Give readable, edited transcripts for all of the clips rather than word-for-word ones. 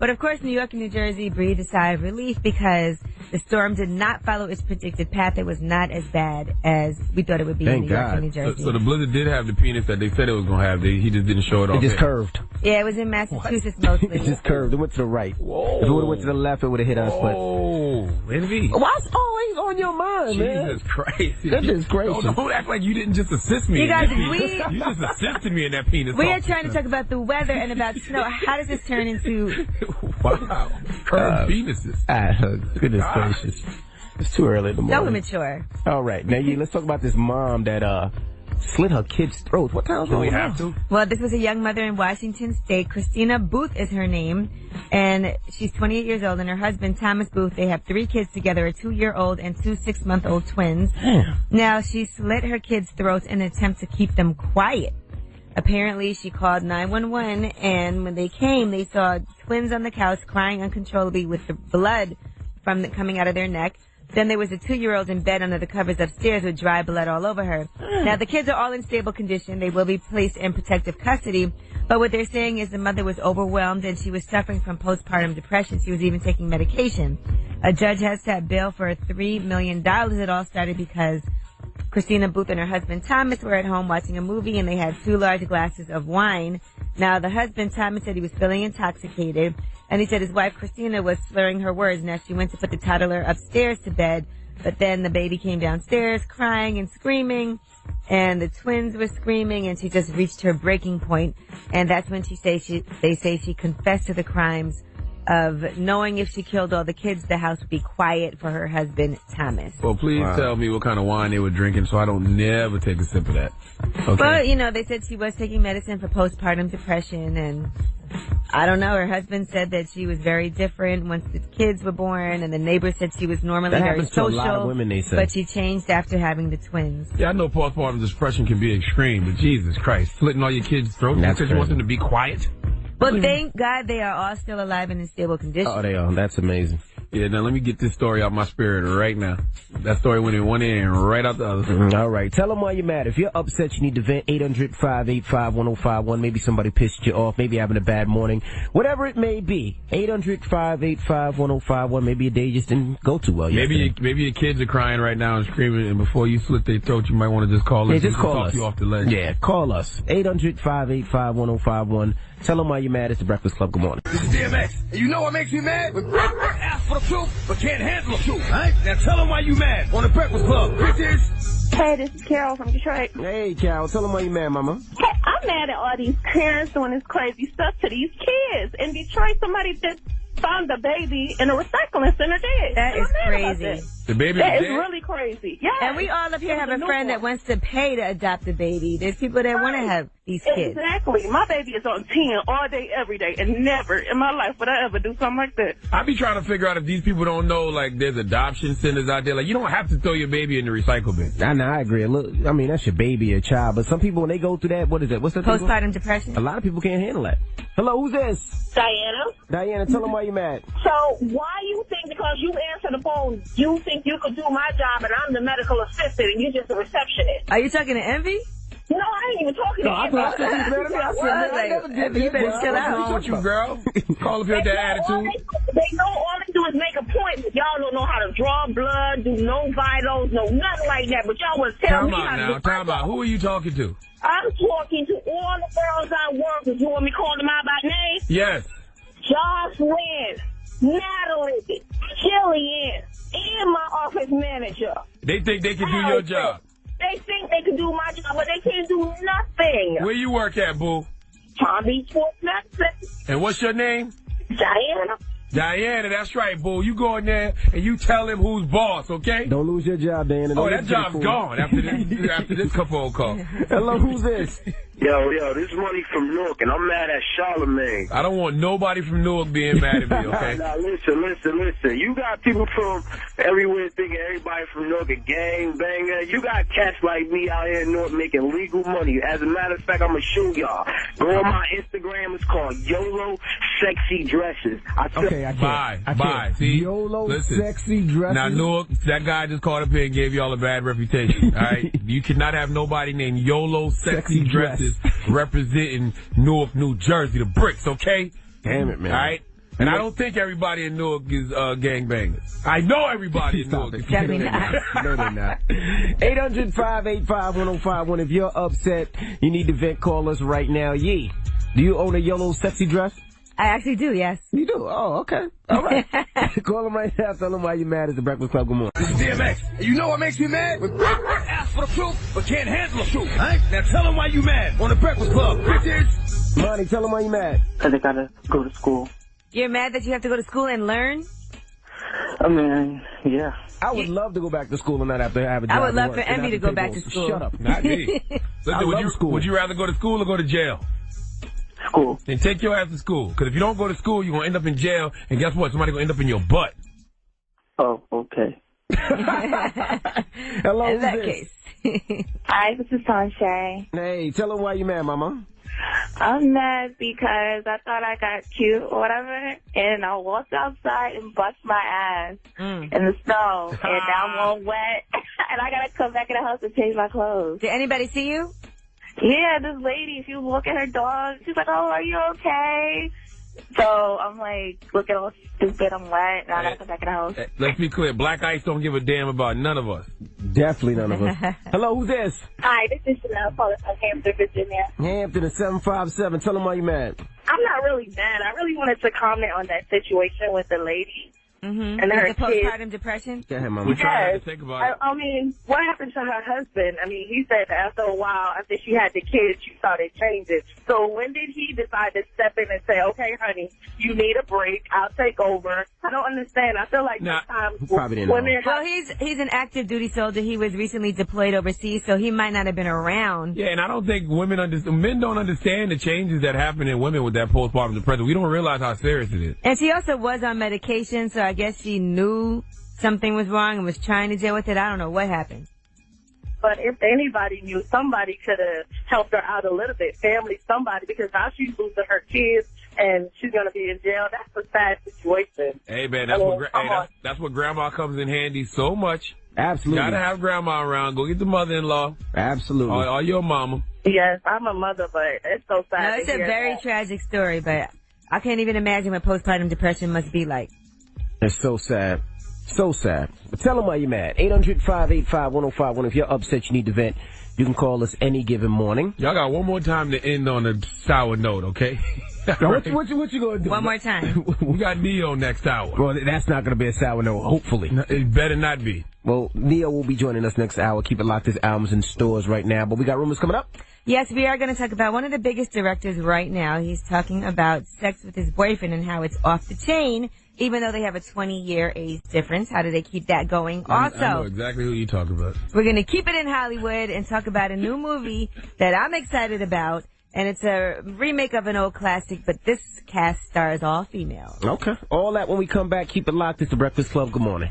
But of course, New York and New Jersey breathed a sigh of relief because the storm did not follow its predicted path. It was not as bad as we thought it would be in New York and New Jersey. So the blizzard did have the penis that they said it was going to have. He just didn't show it off. It just curved. Yeah, it was in Massachusetts mostly. It just curved. It went to the right. Whoa. If it would have went to the left, it would have hit us. Oh, envy. What's always on your mind, man? Jesus Christ. That is crazy. Don't act like you didn't just assist me. You guys, you just assisted me in that penis. We are trying to talk about the weather and about snow. How does this turn into... Wow. Curved penises. Goodness gracious. It's too early in the morning. So immature. All right. Now, let's talk about this mom that slit her kid's throat. What time do we have to? Well, this was a young mother in Washington State. Christina Booth is her name, and she's 28 years old, and her husband, Thomas Booth, they have 3 kids together, a 2-year-old and 2 6-month-old twins. Now, she slit her kids' throats in an attempt to keep them quiet. Apparently, she called 911, and when they came, they saw twins on the couch crying uncontrollably with the blood coming out of their neck. Then there was a 2-year-old in bed under the covers upstairs with dry blood all over her. Now, the kids are all in stable condition. They will be placed in protective custody. But what they're saying is the mother was overwhelmed and she was suffering from postpartum depression. She was even taking medication. A judge has set bail for $3 million. It all started because Christina Booth and her husband Thomas were at home watching a movie and they had 2 large glasses of wine. Now, the husband Thomas said he was feeling intoxicated. And he said his wife, Christina, was slurring her words. Now, she went to put the toddler upstairs to bed, but then the baby came downstairs crying and screaming, and the twins were screaming, and she just reached her breaking point. And that's when they say she confessed to the crimes of knowing if she killed all the kids, the house would be quiet for her husband, Thomas. Well, please tell me what kind of wine they were drinking so I don't never take a sip of that. Well, Okay. they said she was taking medicine for postpartum depression, and I don't know. Her husband said that she was very different once the kids were born, and the neighbor said she was normally very social. To a lot of women, they say. But she changed after having the twins. Yeah, I know postpartum depression can be extreme, but Jesus Christ, slitting all your kids' throats because you want them to be quiet? But thank God they are all still alive and in stable condition. Oh, they are. That's amazing. Yeah, now let me get this story out my spirit right now. That story went in one ear and right out the other. All right. Tell them why you're mad. If you're upset, you need to vent. 800-585-1051. Maybe somebody pissed you off. Maybe you're having a bad morning. Whatever it may be. 800-585-1051. Maybe your day just didn't go too well yesterday. Maybe your kids are crying right now and screaming, and before you slit their throat, you might want to just call us. Yeah, just call us. You off the ledge. Yeah, call us. 800-585-1051. Tell them why you're mad. It's the Breakfast Club. Good morning. This is DMX. And you know what makes me mad? When ask for the truth, but can't handle the truth, right? Now tell them why you mad on the Breakfast Club. Bitches. Hey, this is Carol from Detroit. Hey, Carol. Tell them why you mad, mama. Hey, I'm mad at all these parents doing this crazy stuff to these kids. In Detroit, somebody just found a baby in a recycling center dead. That is crazy. The baby That is is really crazy. Yeah. And we all up here have a friend that wants to pay to adopt a baby. There's people that want to have these kids. Exactly. My baby is on 10 all day, every day, and never in my life would I ever do something like that. I be trying to figure out if these people don't know, like, there's adoption centers out there. Like, you don't have to throw your baby in the recycle bin. I agree. Look, I mean, that's your baby, your child. But some people, when they go through that, what is that? What's that? Postpartum depression. A lot of people can't handle that. Hello, who's this? Diana. Diana, tell them why you mad. So why you think because you answer the phone, you think you could do my job and I'm the medical assistant and you're just a receptionist? Are you talking to Envy? No, I ain't even talking to you. Envy, you better chill out. What's wrong with you, girl? Call up here with that attitude. They know all they do is make appointments. Y'all don't know how to draw blood, do no vitals, no nothing like that. But y'all was telling me how to do. Time out. Who are you talking to? I'm talking to all the girls I work with. You want me to call them out by name? Yes. Jocelyn, Natalie, Jillian, and my office manager. They think they can do your job. They think they can do my job, but they can't do nothing. Where you work at, boo? Palm Beach Sports Medicine. And what's your name? Diana. Diana, that's right, boo. You go in there and you tell him who's boss, okay? Don't lose your job, Diana. Oh, that job's gone after this couple call. Hello, who's this? Yo, this is Money from Newark, and I'm mad at Charlamagne. I don't want nobody from Newark being mad at me, okay? Now, listen. You got people from everywhere thinking everybody from Newark a gang banger. You got cats like me out here in Newark making legal money. As a matter of fact, I'm going to show y'all. Go on my Instagram. It's called YOLO Sexy Dresses. I can't. Bye. See? YOLO Listen, Sexy Dresses. Now, Newark, that guy just called up here and gave y'all a bad reputation, all right? You cannot have nobody named YOLO Sexy Dresses representing Newark, New Jersey, the bricks, okay? Damn it, man. All right? And I don't think everybody in Newark is gangbangers. I know everybody in Newark is Definitely not. No, they're not. 800-585-1051. If you're upset, you need to vent, call us right now. Yee, do you own a yellow sexy dress? I actually do, yes. You do? Oh, okay. All right. Call them right now. Tell them why you're mad at the Breakfast Club. Good morning. This is DMX. And you know what makes me mad? Ask for the truth, but can't handle the truth. Right? Now tell them why you mad on the Breakfast Club. Bitches. Monty, tell them why you're mad. Because I gotta go to school. You're mad that you have to go to school and learn? I mean, yeah. I would love to go back to school and not have to have a job. I would love to work for and Envy have to go pay back bills. to school. Shut up. Not me. Listen, would you rather go to school or go to jail? School. Then take your ass to school. Because if you don't go to school, you're going to end up in jail. And guess what? Somebody's going to end up in your butt. Oh, okay. Hello, In that case. Hi, this is Sanjay. Hey, tell them why you mad, mama. I'm mad because I thought I got cute or whatever, and I walked outside and bust my ass in the snow, and now I'm all wet, and I gotta come back in the house and change my clothes. Did anybody see you? Yeah, this lady, she was walking her dog. She's like, "Oh, are you okay?" So I'm like looking all stupid. I'm wet, and I gotta come back in the house. Let's be clear. Black Ice don't give a damn about none of us. Definitely none of us. Hello, who's this? Hi, this is Chanel calling from Hampton, Virginia. Hampton at 757. Tell them why you mad. I'm not really mad. I really wanted to comment on that situation with the lady and her The kids. postpartum depression? Go ahead, mama. We're trying Yes. to think about it. I mean, what happened to her husband? I mean, he said that after a while, after she had the kids, she started changing. So when did he decide to step in and say, "Okay, honey, you need a break. I'll take over"? I don't understand. I feel like sometimes probably didn't know. women. Well, he's an active duty soldier. He was recently deployed overseas, so he might not have been around. Yeah, and I don't think men don't understand the changes that happen in women with that postpartum depression. We don't realize how serious it is. And she also was on medication, so I guess she knew something was wrong and was trying to deal with it. I don't know what happened. But if anybody knew, somebody could have helped her out a little bit. Family, somebody, because now she's losing her kids and she's going to be in jail. That's a sad situation. Hey, man, that's what grandma comes in handy so much. Absolutely. Gotta have grandma around. Go get the mother-in-law. Absolutely. Or your mama. Yes, I'm a mother, but it's so sad. No, it's to a hear very that. tragic story, but I can't even imagine what postpartum depression must be like. It's so sad. So sad. But tell them why you're mad. 800-585-1051. If you're upset, you need to vent. You can call us any given morning. Y'all got one more time to end on a sour note, okay? What you gonna do? One more time. We got Neo next hour. Well, that's not gonna be a sour note, hopefully. It better not be. Well, Neo will be joining us next hour. Keep it locked. His album's in stores right now. But we got rumors coming up. Yes, we are going to talk about one of the biggest directors right now. He's talking about sex with his boyfriend and how it's off the chain, even though they have a 20-year age difference. How do they keep that going? I Also, know exactly who you talking about. we're going to keep it in Hollywood and talk about a new movie that I'm excited about. And it's a remake of an old classic, but this cast stars all female. Okay. All that when we come back. Keep it locked. It's the Breakfast Club. Good morning.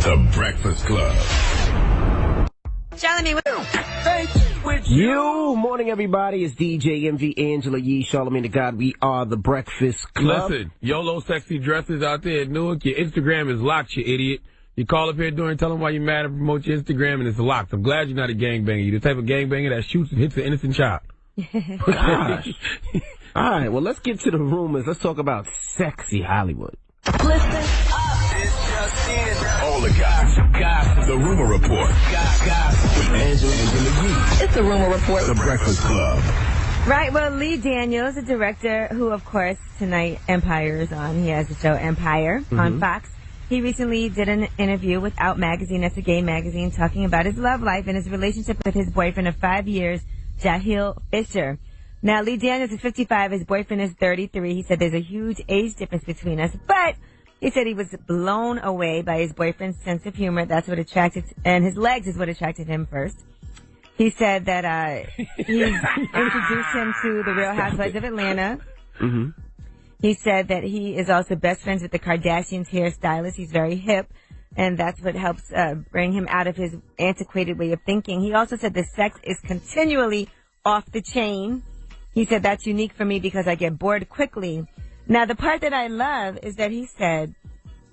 The Breakfast Club. Charlamagne, You. Morning, everybody. It's DJ MV, Angela Yee, Charlamagne the God. We are the Breakfast Club. Listen, YOLO sexy dresses out there at Newark. Your Instagram is locked, you idiot. You call up here during, tell them why you're mad and promote your Instagram, and it's locked. I'm glad you're not a gangbanger. You're the type of gangbanger that shoots and hits an innocent child. Gosh. All right, well, let's get to the rumors. Let's talk about sexy Hollywood. All the guys. The Rumor Report. With Angela Yee. It's the Rumor Report. The Breakfast Club. Right, well, Lee Daniels, a director who, of course, tonight Empire is on. He has the show Empire on Fox. He recently did an interview with Out Magazine, that's a gay magazine, talking about his love life and his relationship with his boyfriend of 5 years, Jahil Fisher. Now, Lee Daniels is 55, his boyfriend is 33. He said there's a huge age difference between us, but he said he was blown away by his boyfriend's sense of humor. That's what attracted, and his legs is what attracted him first. He said that he introduced him to the Real Housewives of Atlanta. Mm-hmm. He said that he is also best friends with the Kardashians' hairstylist. He's very hip, and that's what helps bring him out of his antiquated way of thinking. He also said the sex is continually off the chain. He said that's unique for me because I get bored quickly. Now, the part that I love is that he said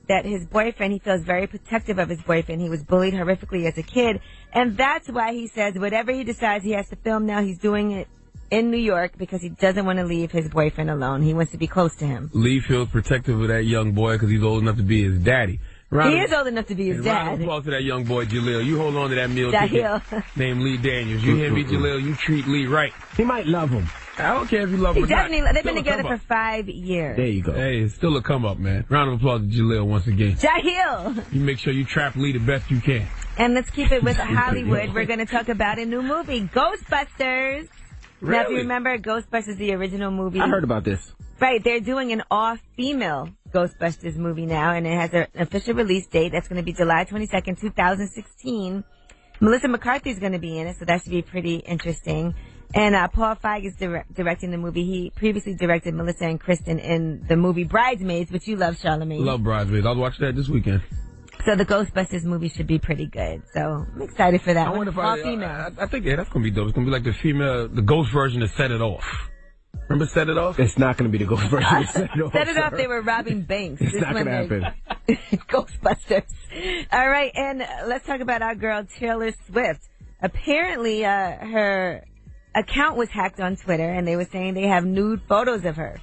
that his boyfriend, he feels very protective of his boyfriend. He was bullied horrifically as a kid, and that's why he says whatever he decides he has to film now, he's doing it in New York because he doesn't want to leave his boyfriend alone. He wants to be close to him. Lee feels protective of that young boy because he's old enough to be his daddy. He is old enough to be his dad. Round of applause to that young boy, Jaleel. You hold on to that meal ticket named Lee Daniels. You hear me, Jaleel? You treat Lee right. He might love him. I don't care if you love him or not. They've been together for 5 years. There you go. Hey, it's still a come up, man. Round of applause to Jaleel once again. Jahil! You make sure you trap Lee the best you can. And let's keep it with Hollywood. We're going to talk about a new movie, Ghostbusters. Really? Now, if you remember, Ghostbusters, the original movie. I heard about this. Right, they're doing an all-female Ghostbusters movie now, and it has an official release date. That's going to be July 22nd, 2016. Melissa McCarthy's going to be in it, so that should be pretty interesting. And Paul Feig is directing the movie. He previously directed Melissa and Kristen in the movie Bridesmaids, which you love, Charlamagne. Love Bridesmaids. I'll watch that this weekend. So the Ghostbusters movie should be pretty good. So I'm excited for that. I wonder if all female. I think, that's going to be dope. It's going to be like the ghost version of Set It Off. Remember Set It Off? It's not going to be the ghost version of Set It Off. Set It Off, they were robbing banks. It's not going to happen. Ghostbusters. All right, and let's talk about our girl Taylor Swift. Apparently, her account was hacked on Twitter, and they were saying they have nude photos of her.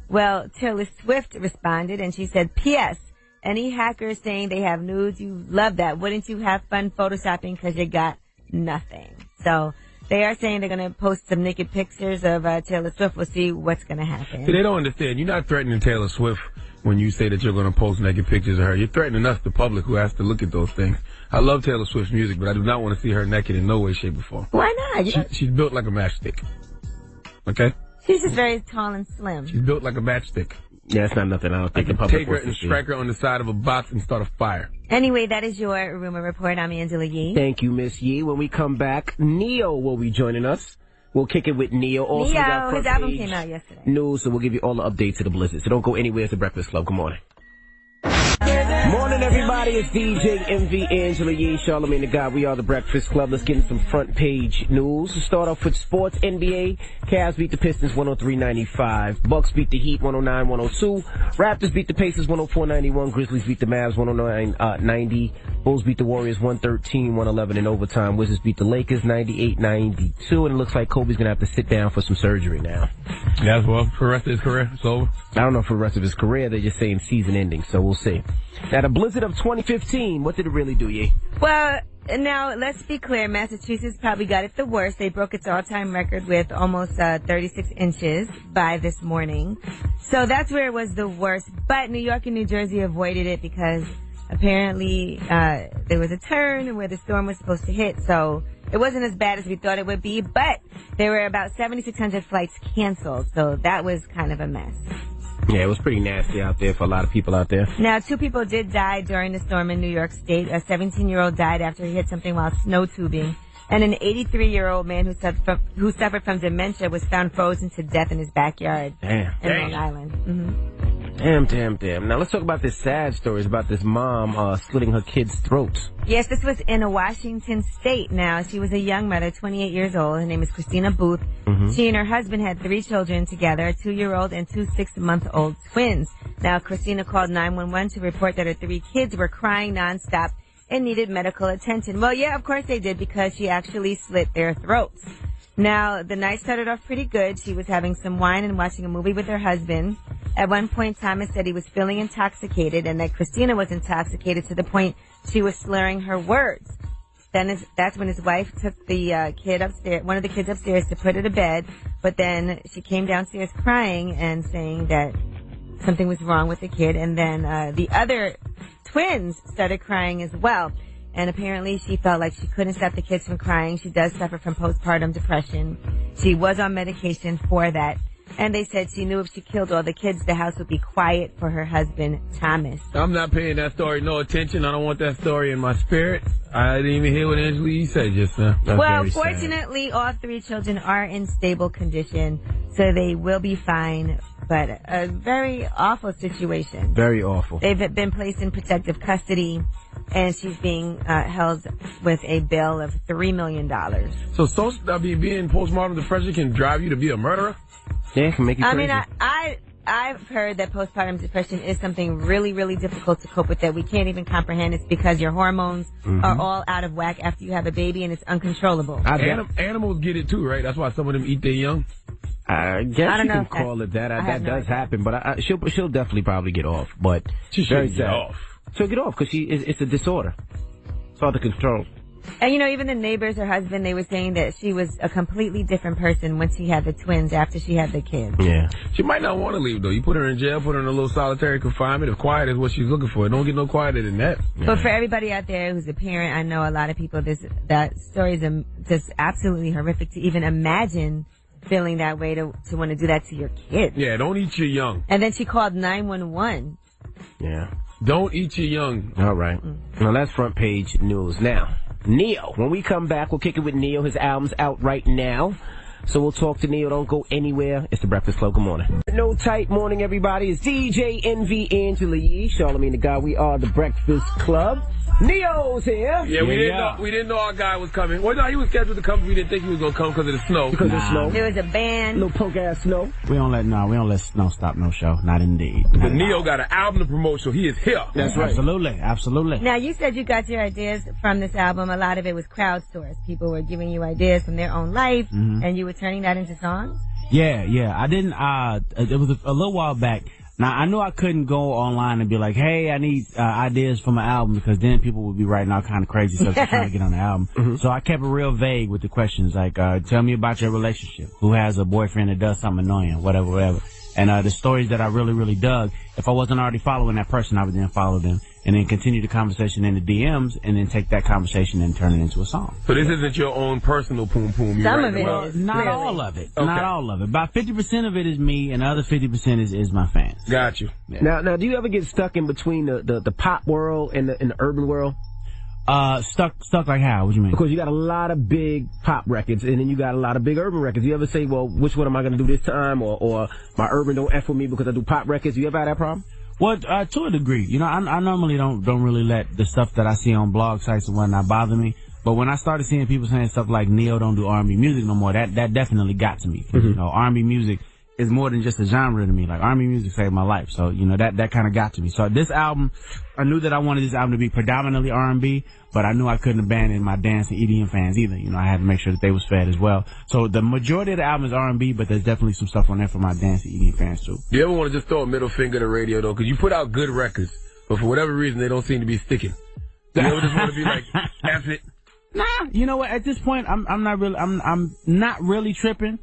Well, Taylor Swift responded, and she said, P.S. Any hackers saying they have nudes, you love that. Wouldn't you have fun photoshopping because you got nothing? So they are saying they're going to post some naked pictures of Taylor Swift. We'll see what's going to happen. See, they don't understand. You're not threatening Taylor Swift when you say that you're going to post naked pictures of her. You're threatening us, the public, who has to look at those things. I love Taylor Swift's music, but I do not want to see her naked in no way, shape, or form. Why not? She's built like a matchstick. Okay? She's just very tall and slim. She's built like a matchstick. Yeah, it's not nothing. I don't think the public take her and strike her on the side of a box and start a fire. Anyway, that is your rumor report. I'm Angela Yee. Thank you, Miss Yee. When we come back, Neyo will be joining us. We'll kick it with Neyo. Also, Neyo, his album came out yesterday. News, so we'll give you all the updates to the Blizzard. So don't go anywhere. It's the Breakfast Club. Good morning. Morning, everybody. It's DJ MV, Angela Yee, Charlamagne the God. We are the Breakfast Club. Let's get into some front page news. We'll start off with sports. NBA. Cavs beat the Pistons 103-95. Bucks beat the Heat 109-102. Raptors beat the Pacers 104-91. Grizzlies beat the Mavs 109-90. Bulls beat the Warriors 113-111 in overtime. Wizards beat the Lakers 98-92. And it looks like Kobe's going to have to sit down for some surgery now. Yeah, well, for the rest of his career, it's over. I don't know for the rest of his career. They're just saying season ending, so we'll see. Now, the blizzard of 2015, what did it really do, Yee? Well, now, let's be clear. Massachusetts probably got it the worst. They broke its all-time record with almost 36 inches by this morning. So that's where it was the worst. But New York and New Jersey avoided it because apparently there was a turn where the storm was supposed to hit. So it wasn't as bad as we thought it would be. But there were about 7,600 flights canceled. So that was kind of a mess. Yeah, it was pretty nasty out there for a lot of people out there. Now, 2 people did die during the storm in New York State. A 17-year-old died after he hit something while snow tubing. And an 83-year-old man who suffered from dementia was found frozen to death in his backyard. Damn. In Long Island. Mm-hmm. Damn. Now, let's talk about this sad story. It's about this mom slitting her kid's throats. Yes, this was in Washington State. Now, she was a young mother, 28 years old. Her name is Christina Booth. Mm-hmm. She and her husband had 3 children together, a 2-year-old and 2 6-month-old twins. Now, Christina called 911 to report that her 3 kids were crying nonstop and needed medical attention. Well, yeah, of course they did, because she actually slit their throats. Now, the night started off pretty good. She was having some wine and watching a movie with her husband. At one point, Thomas said he was feeling intoxicated and that Christina was intoxicated to the point she was slurring her words. Then that's when his wife took the kid upstairs, one of the kids upstairs, to put her to bed. But then she came downstairs crying and saying that something was wrong with the kid. And then the other twins started crying as well. And apparently she felt like she couldn't stop the kids from crying. She does suffer from postpartum depression. She was on medication for that. And they said she knew if she killed all the kids, the house would be quiet for her husband, Thomas. I'm not paying that story no attention. I don't want that story in my spirit. I didn't even hear what Angela Yee said just now. Well, fortunately, all 3 children are in stable condition, so they will be fine. But a very awful situation. Very awful. They've been placed in protective custody, and she's being held with a bail of $3 million. So being postmortem depression can drive you to be a murderer? Yeah, it can make you crazy. I mean, I've heard that postpartum depression is something really, really difficult to cope with that we can't even comprehend. It's because your hormones are all out of whack after you have a baby and it's uncontrollable. Animals get it too, right? That's why some of them eat their young. I guess you can call it that. That does happen, but she'll definitely probably get off. But she should get off. She'll get off because it's a disorder. It's hard to control. And, you know, even the neighbors, her husband, they were saying that she was a completely different person when she had the twins after she had the kids. Yeah. She might not want to leave, though. You put her in jail, put her in a little solitary confinement. If quiet is what she's looking for, don't get no quieter than that. But for everybody out there who's a parent, I know a lot of people, that story is just absolutely horrific to even imagine feeling that way to want to do that to your kids. Yeah, don't eat your young. And then she called 911. Yeah. Don't eat your young. All right. Now, that's front page news. Now, Neyo. When we come back, we'll kick it with Neyo. His album's out right now. So we'll talk to Neyo. Don't go anywhere. It's the Breakfast Club. Good morning. No tight morning, everybody. It's DJ NV Angela Yee, Charlamagne the God. We are the Breakfast Club. Neyo's here. Yeah, we didn't know our guy was coming. Well, no, he was scheduled to come. We didn't think he was going to come because of the snow. Because of the snow. There was a band. Little poke ass snow. We don't let snow stop no show. Not indeed. But Neyo got an album to promote, so he is here. That's right. Absolutely. Now, you said you got your ideas from this album. A lot of it was crowdsourced. People were giving you ideas from their own life, and you were turning that into songs? Yeah. I didn't, it was a little while back. Now, I knew I couldn't go online and be like, hey, I need ideas for my album, because then people would be writing all kind of crazy stuff to trying to get on the album. So I kept it real vague with the questions, like, tell me about your relationship. Who has a boyfriend that does something annoying, whatever. And the stories that I really, really dug, if I wasn't already following that person, I would then follow them and then continue the conversation in the DMs and then take that conversation and turn it into a song. So this isn't your own personal poom poom. Some of it is. Not all of it. Okay. Not all of it. About 50% of it is me, and the other 50% is my fans. Got you. Yeah. Now, do you ever get stuck in between the pop world and the urban world? Stuck like how? What do you mean? Because you got a lot of big pop records, and then you got a lot of big urban records. You ever say, well, which one am I going to do this time? Or my urban don't F with me because I do pop records? You ever had that problem? Well, to a degree. You know, I normally don't really let the stuff that I see on blog sites and whatnot bother me. But when I started seeing people saying stuff like Neyo don't do R&B music no more, that definitely got to me. You know, R&B music is more than just a genre to me. Like, R&B music saved my life. So, you know, that kind of got to me. So this album, I knew that I wanted this album to be predominantly R&B, but I knew I couldn't abandon my dance and EDM fans either. You know, I had to make sure that they was fed as well. So the majority of the album is R&B, but there's definitely some stuff on there for my dance and EDM fans too. You ever want to just throw a middle finger to radio though? Because you put out good records, but for whatever reason they don't seem to be sticking. You ever just want to be like, F it? Nah, you know what? At this point, I'm not really tripping.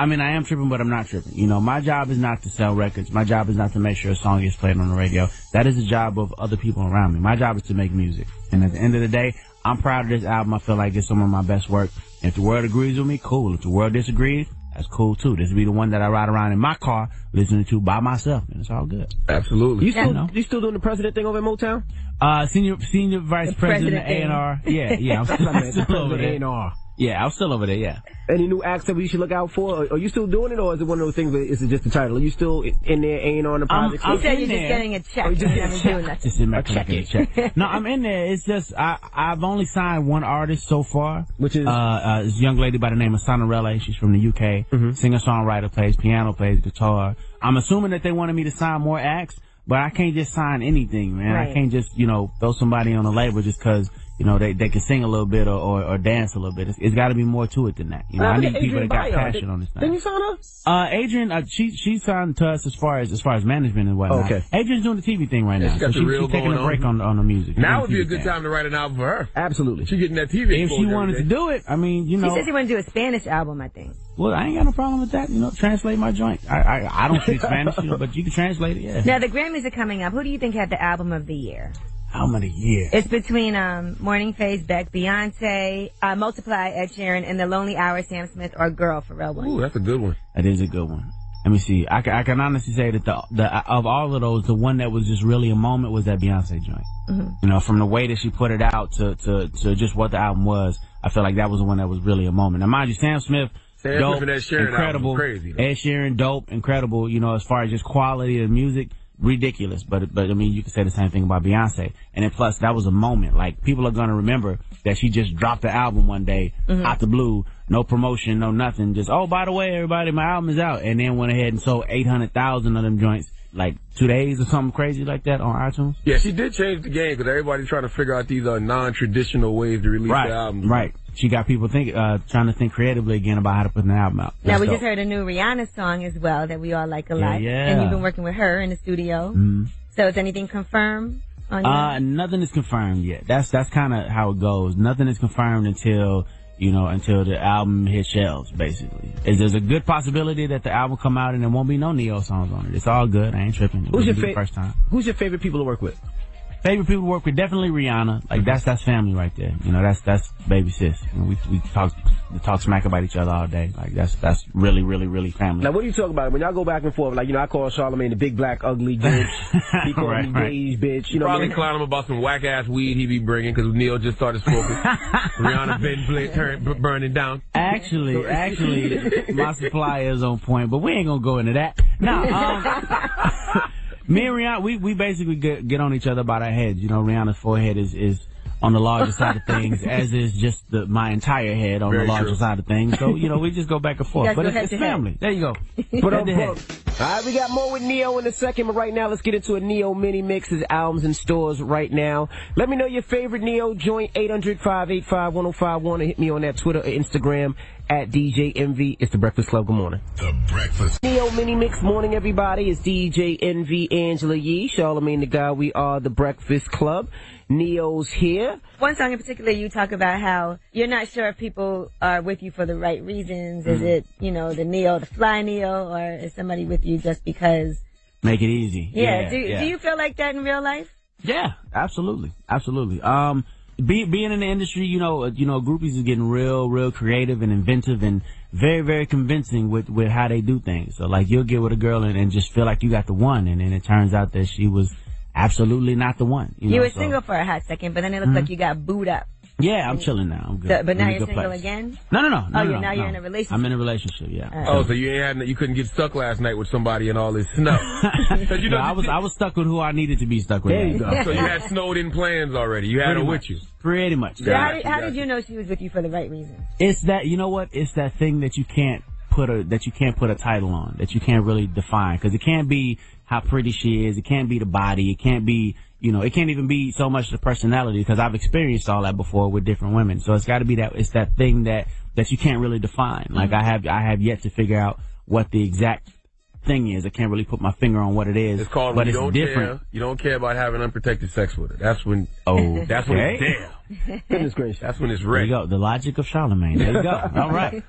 I mean, I am tripping, but I'm not tripping. You know, my job is not to sell records. My job is not to make sure a song gets played on the radio. That is the job of other people around me. My job is to make music. And at the end of the day, I'm proud of this album. I feel like it's some of my best work. If the world agrees with me, cool. If the world disagrees, that's cool too. This will be the one that I ride around in my car listening to by myself, and it's all good. Absolutely. You still doing the president thing over at Motown? Senior vice president of A&R. Yeah, I'm still over there. A&R. Yeah, I'm still over there, yeah. Any new acts that we should look out for? Are you still doing it, or is it one of those things where is it just the title? Are you still in there, A&R on the project? You said you're just getting a check. Just doing nothing. Just sitting back collecting a check. No, I'm in there. It's just, I've only signed one artist so far. Which is? This young lady by the name of Sonorella. She's from the UK. Singer-songwriter, plays piano, plays guitar. I'm assuming that they wanted me to sign more acts, but I can't just sign anything, man. Right. I can't just, throw somebody on the label just because, they can sing a little bit or dance a little bit. It's got to be more to it than that. I need people that got passion on this thing. Didn't you sign her? Adrian, she signed to us as far as management and whatnot. Okay. Adrian's doing the TV thing right now. She's taking a break on the music. Now would be a good time to write an album for her. Absolutely. She's getting that TV. If she wanted to do it, I mean, She said she wanted to do a Spanish album, I think. Well, I ain't got no problem with that. Translate my joint. I don't speak Spanish, but you can translate it, yeah. Now, the Grammys are coming up. Who do you think had the album of the year? Album of the year? It's between Morning Phase, Beck, Beyonce, Multiply, Ed Sheeran, and The Lonely Hour, Sam Smith, or Girl, Pharrell Williams. Ooh, that's a good one. That is a good one. Let me see. I can honestly say that the of all of those, the one that was just really a moment was that Beyonce joint. From the way that she put it out to just what the album was, I feel like that was the one that was really a moment. Now, mind you, Sam Smith, dope, incredible. Crazy, Ed Sheeran, dope, incredible. As far as just quality of music, ridiculous. But I mean, you could say the same thing about Beyonce. And then plus, that was a moment. Like, people are gonna remember that she just dropped the album one day out the blue. No promotion, no nothing. Just, oh, by the way, everybody, my album is out. And then went ahead and sold 800,000 of them joints, like 2 days or something crazy like that on iTunes. Yeah, she did change the game because everybody's trying to figure out these non-traditional ways to release the album. Right. She got people trying to think creatively again about how to put an album out. Now, we just heard a new Rihanna song as well that we all like a lot. Yeah. And you've been working with her in the studio. Mm-hmm. So is anything confirmed on you? Nothing is confirmed yet. That's kind of how it goes. Nothing is confirmed until the album hits shelves, basically. There's a good possibility that the album come out and there won't be no Neo songs on it. It's all good. I ain't tripping. Who's your first time? Who's your favorite people to work with? Favorite people to work with, definitely Rihanna. Like that's family right there. You know, that's baby sis. You know, we talk smack about each other all day. Like that's really, really, really family. Now, what do you talk about when y'all go back and forth? Like, I call Charlamagne the big black ugly bitch. He call me beige bitch. You know, probably clown him about some whack ass weed he be bringing because Neil just started smoking. Rihanna been burning down. Actually, my supply is on point, but we ain't gonna go into that. No. Me and Rihanna, we basically get on each other about our heads. You know, Rihanna's forehead is on the larger side of things, as is just my entire head on the larger side of things. So, you know, we just go back and forth. But it's family. There you go. Put on all right, we got more with Neo in a second, but right now let's get into a Neo mini mix. His albums in stores right now. Let me know your favorite Neo joint, 800-585-1051, or hit me on that Twitter or Instagram at DJ Envy. It's The Breakfast Club. Good morning. The Breakfast. Neo mini mix. Morning, everybody. It's DJ Envy, Angela Yee, Charlamagne the Guy. We are The Breakfast Club. Neo's here. One song in particular, you talk about how you're not sure if people are with you for the right reasons. Is it, the Neo, the fly Neo, or is somebody with you just because? Make it easy. Yeah. Do you feel like that in real life? Yeah, absolutely. Being in the industry, groupies is getting real creative and inventive and very, very convincing with how they do things. So, like, you'll get with a girl and just feel like you got the one, and then it turns out that she was absolutely not the one. You were single for a hot second, but then it looked like you got booed up. Yeah, I'm chilling now. I'm good. So, but now you're single again? No. You're in a relationship. I'm in a relationship, yeah. Oh, so you couldn't get stuck last night with somebody and all this snow. I was stuck with who I needed to be stuck with. There you go. So you had snowed in plans already. You had her with you. Pretty much. So how did you know she was with you for the right reason? It's that, you know what? It's that thing that you can't put a title on, that you can't really define, because it can't be how pretty she is, it can't be the body, it can't be, it can't even be so much the personality, because I've experienced all that before with different women. So it's got to be it's that thing that you can't really define. Like I have yet to figure out what the exact thing is. I can't really put my finger on what it is. It's called, but when it's different. You don't care about having unprotected sex with her. That's when it's there. Goodness gracious. That's when it's ready. There you go. The logic of Charlamagne. There you go. All right.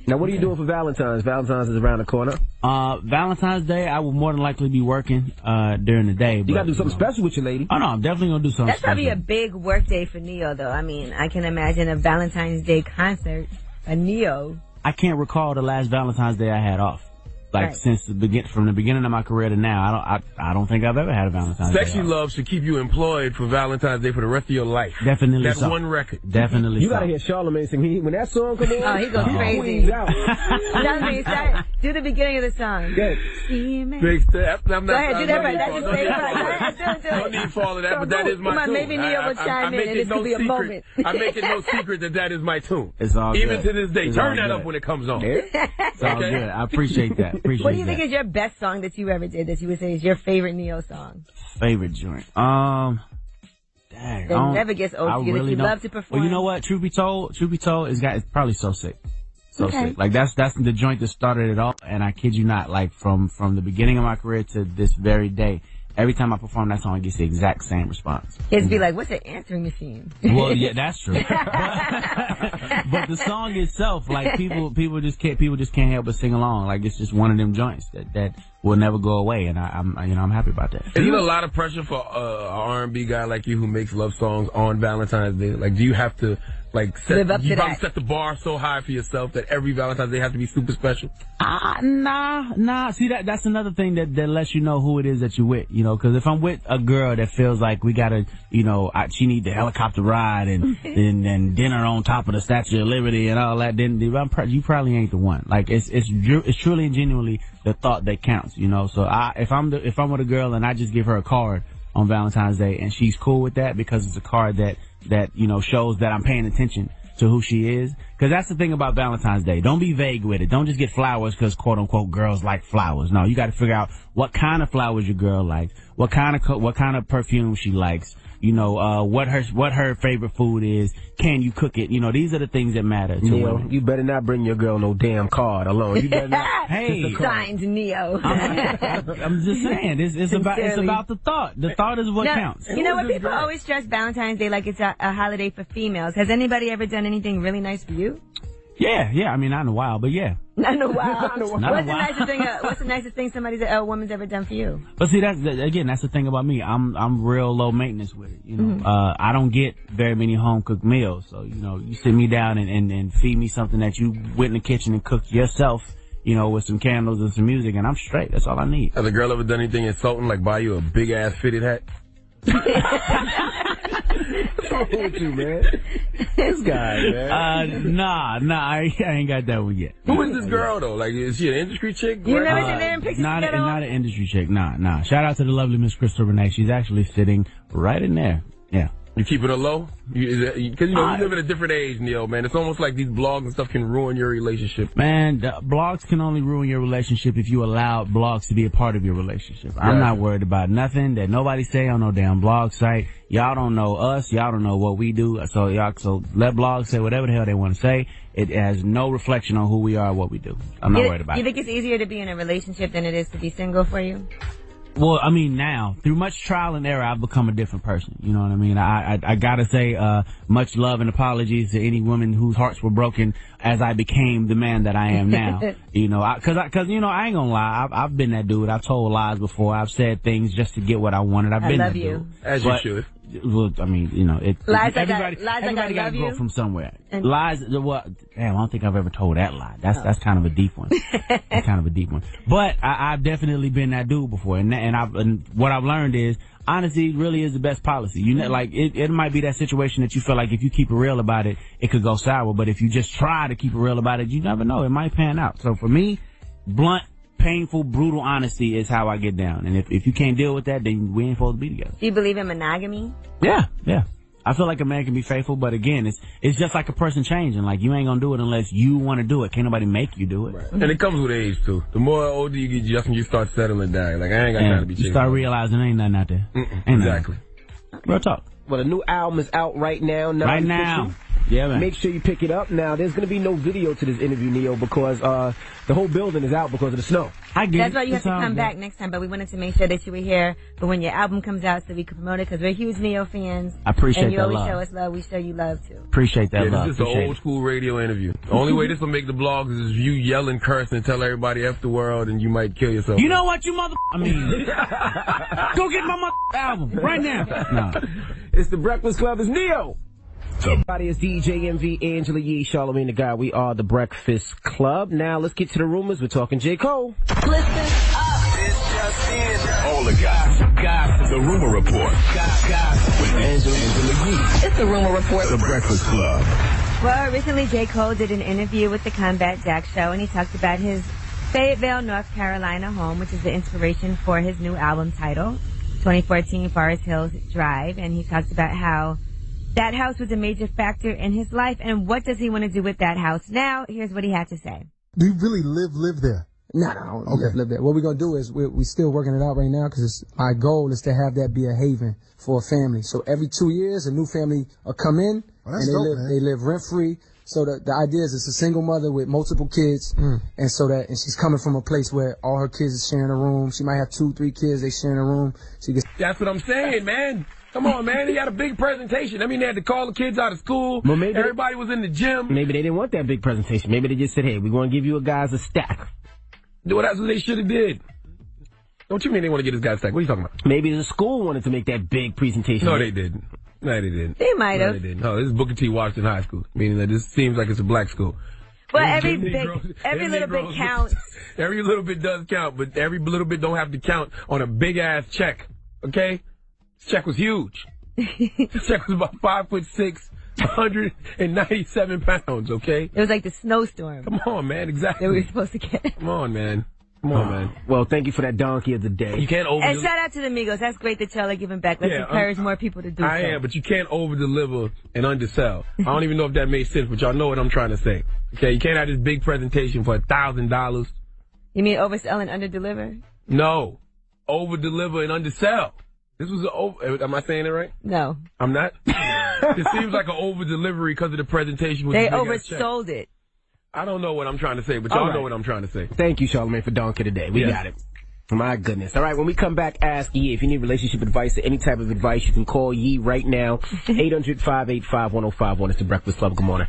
Now, what are you doing for Valentine's? Valentine's is around the corner. Valentine's Day, I will more than likely be working during the day. You got to do something special with your lady. Oh, no, I'm definitely going to do something That's special. probably a big work day for Neo, though. I mean, I can imagine a Valentine's Day concert, a Neo. I can't recall the last Valentine's Day I had off. Like, since from the beginning of my career to now, I don't think I've ever had a Valentine's Day. Sexy Love should keep you employed for Valentine's Day for the rest of your life. Definitely. That's one record. Definitely. You gotta hear Charlamagne sing. When that song comes on, he goes crazy. Charlamagne, do the beginning of the song. Good. Big step. Go ahead, do that right. That's his favorite part. No need for all of that, but that is my tune. Come on, maybe Neo will chime in, and this could be a moment. I make it no secret that is my tune. It's all good. Even to this day. Turn that up when it comes on. It's all good. I appreciate that. What do you think is your best song that you ever did that you would say is your favorite Neo song? Favorite joint? Dang. It never gets old to you that you love to perform. Well, you know what? Truth be told, it's probably So Sick. Sick. Like that's the joint that started it all. And I kid you not, like from the beginning of my career to this very day, every time I perform that song, it gets the exact same response. It'd be like, what's an answering machine? Well, yeah, that's true. But the song itself, like people just can't help but sing along. Like it's just one of them joints that will never go away, and I'm happy about that. Isn't it a lot of pressure for an R&B guy like you who makes love songs on Valentine's Day? Like, do you have to set the bar so high for yourself that every Valentine's Day has to be super special? Nah. See, that's another thing that lets you know who it is that you're with, because if I'm with a girl that feels like we gotta, she need the helicopter ride and dinner on top of the Statue of Liberty and all that, then you probably ain't the one. Like, it's truly and genuinely the thought that counts, So if I'm with a girl and I just give her a card on Valentine's Day and she's cool with that because it's a card that shows that I'm paying attention to who she is. Because that's the thing about Valentine's Day. Don't be vague with it. Don't just get flowers because, quote-unquote, girls like flowers. No, you got to figure out what kind of flowers your girl likes, what kind of perfume she likes, you know, what her favorite food is. Can you cook it? You know, these are the things that matter to women. You better not bring your girl no damn card alone. You better not. Hey, signed Neo. I'm just saying, it's about the thought. The thought is what counts. You know what? People always stress Valentine's Day like it's a holiday for females. Has anybody ever done anything really nice for you? Yeah. I mean, not in a while, but yeah. Not in a while. What's the nicest thing a woman's ever done for you? But see, that's the thing about me. I'm real low maintenance with it. You know, I don't get very many home cooked meals. So, you know, you sit me down and feed me something that you went in the kitchen and cooked yourself, you know, with some candles and some music, and I'm straight. That's all I need. Has a girl ever done anything insulting, like buy you a big ass fitted hat? What's wrong with you, man? This guy, man. Nah, I ain't got that one yet. Who is this girl though? Like, is she an industry chick? You never sit there and picture not an industry chick. Nah. Shout out to the lovely Miss Crystal Renee. She's actually sitting right in there. Yeah. You keeping her low? Because, you know, we live in a different age, Neo, man. It's almost like these blogs and stuff can ruin your relationship. Man, blogs can only ruin your relationship if you allow blogs to be a part of your relationship. I'm not worried about nothing that nobody say on no damn blog site. Y'all don't know us. Y'all don't know what we do. So let blogs say whatever the hell they want to say. It has no reflection on who we are or what we do. I'm not worried about it. You think it's easier to be in a relationship than it is to be single for you? Well, I mean, now, through much trial and error, I've become a different person. You know what I mean? I gotta say, much love and apologies to any women whose hearts were broken as I became the man that I am now. You know, cause, you know, I ain't gonna lie. I've been that dude. I've told lies before. I've said things just to get what I wanted. I've been that dude. As you should. Well, I mean, you know, everybody got to grow you? from somewhere. Lies, well, damn, I don't think I've ever told that lie. That's kind of a deep one. That's kind of a deep one. But I've definitely been that dude before, and what I've learned is honesty really is the best policy. You know, like it might be that situation that you feel like if you keep it real about it, it could go sour. But if you just try to keep it real about it, you never know, it might pan out. So for me, blunt, painful, brutal honesty is how I get down. And if you can't deal with that, then we ain't supposed to be together. Do you believe in monogamy? Yeah. I feel like a man can be faithful, but again, it's just like a person changing. Like, you ain't gonna do it unless you want to do it. Can't nobody make you do it. Right. And it comes with age, too. The more older you get, just when you start settling down. Like, I ain't got time to be changing. You start realizing ain't nothing out there. Exactly. Real talk. Well, the new album is out right now. Right now. Yeah, man. Make sure you pick it up. Now, there's going to be no video to this interview, Neo, because the whole building is out because of the snow. That's why you have to come back next time, but we wanted to make sure that you were here for when your album comes out so we could promote it, because we're huge Neo fans. I appreciate that love. And you always show us love. We show you love, too. Appreciate that love. This is an old school radio interview. The only way this will make the blogs is if you yell and curse and tell everybody F the world, and you might kill yourself. You know what, you go get my album right now. No. It's the Breakfast Club. It's Neo. Everybody, is DJ MV, Angela Yee, Charlamagne the Guy. We are the Breakfast Club. Now, let's get to the rumors. We're talking J. Cole. Listen up. It's just in. All the guys. The Rumor Report. With Angela Yee. It's the Rumor Report. The Breakfast Club. Well, recently J. Cole did an interview with the Combat Jack Show, and he talked about his Fayetteville, North Carolina home, which is the inspiration for his new album title, 2014 Forest Hills Drive. And he talked about how that house was a major factor in his life, and what does he want to do with that house now? Here's what he had to say. Do you really live there? No, I don't live there. What we're going to do is we're still working it out right now, because my goal is to have that be a haven for a family. So every 2 years, a new family will come in, and they live rent-free. So the idea is it's a single mother with multiple kids, and she's coming from a place where all her kids are sharing a room. She might have 2-3 kids, they sharing a room. That's what I'm saying, man. Come on, man. He had a big presentation. I mean, they had to call the kids out of school. Well, maybe everybody was in the gym. Maybe they didn't want that big presentation. Maybe they just said, hey, we're going to give you guys a stack. Well, that's what they should have did. What you mean they want to get this guy a stack? What are you talking about? Maybe the school wanted to make that big presentation. No, they didn't. They might have. No, they didn't. No, this is Booker T. Washington High School. Meaning that this seems like it's a black school. Well, every little bit counts. Every little bit does count, but every little bit don't have to count on a big-ass check. Okay? This check was huge. This check was about 5'6", 197 pounds, okay? It was like the snowstorm. Come on, man, exactly. That we were supposed to get. Come on, man. Come on, man. Well, thank you for that donkey of the day. You can't over. And shout out to the Migos. That's great that y'all are giving back. Let's encourage more people to do I so. am, but you can't over-deliver and undersell. I don't even know if that made sense, but y'all know what I'm trying to say. Okay, you can't have this big presentation for $1,000. You mean oversell and underdeliver? No. Over-deliver and undersell. This was am I saying it right? No. I'm not? It seems like an over-delivery because of the presentation. They oversold it. I don't know what I'm trying to say, but y'all know what I'm trying to say. Thank you, Charlamagne, for donkey today. We got it. My goodness. All right, when we come back, ask Yee. If you need relationship advice or any type of advice, you can call Yee right now. 800-585-1051. It's the Breakfast Club. Good morning.